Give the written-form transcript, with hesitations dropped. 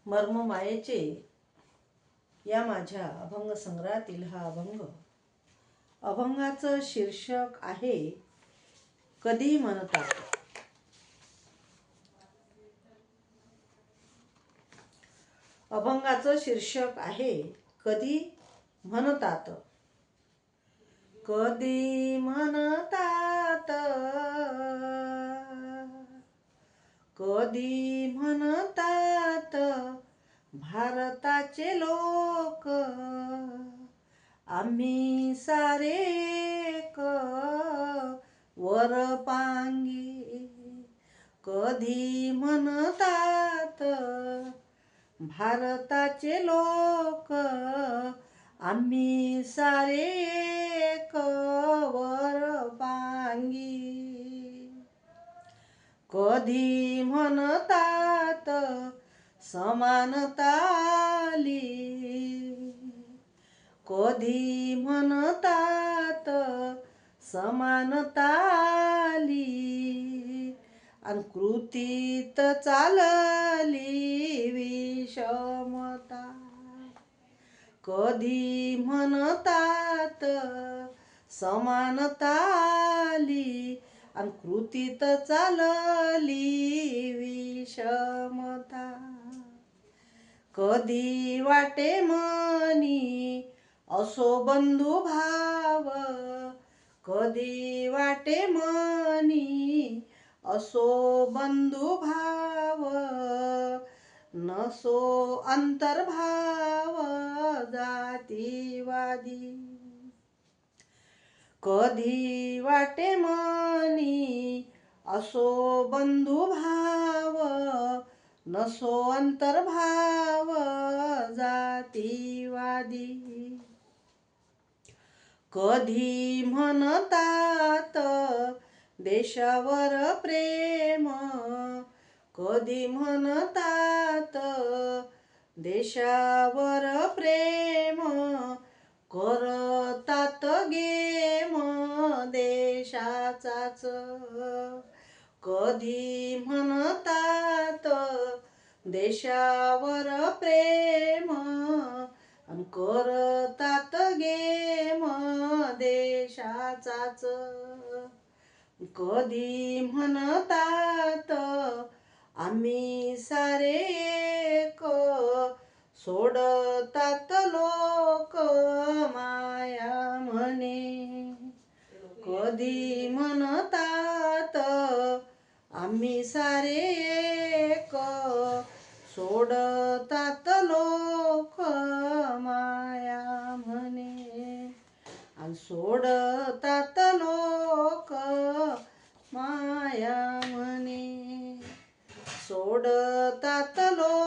मर्म मायेचे या माझ्या अभंग संग्रहातील हा अभंग. अभंगाचं शीर्षक आहे कधी म्हणतात. अभंगाचं शीर्षक आहे कधी म्हणतात. कधी म्हणतात, कधी म्हणतात भारताचे लोक, आम्ही सारे एक वरपांगी. कधी म्हणतात भारताचे लोक, आम्ही सारे एक वरपांगी. कधी म्हणतात समानता आली, कधी म्हणतात समानता आली, आणि कृतीत चालली विषमता. कधी म्हणतात समानता आली, आणि कृतीत चालली विषमता. कधी वाटे मनी असो बंधू भाव, कधी वाटे मनी असो बंधू भाव, नसो अंतर्भाव जातीवादी. कधी वाटे मनी असो बंधू भाव, नसो अंतर्भाव जातीवादी. कधी म्हणतात देशावर प्रेम, कधी म्हणतात देशावर प्रेम, करतात गेम देशाचाच. कधी म्हणतात देशावर प्रेम, आणि करतात गेम देशाचाच. कधी म्हणतात आम्ही सारे एक, सोडतात लोक माया म्हणे. कधी म्हणतात आम्ही सारे एक, सोडतात लोक माया म्हणे, आणि सोडतात लोक माया म्हणे, सोडतात लोक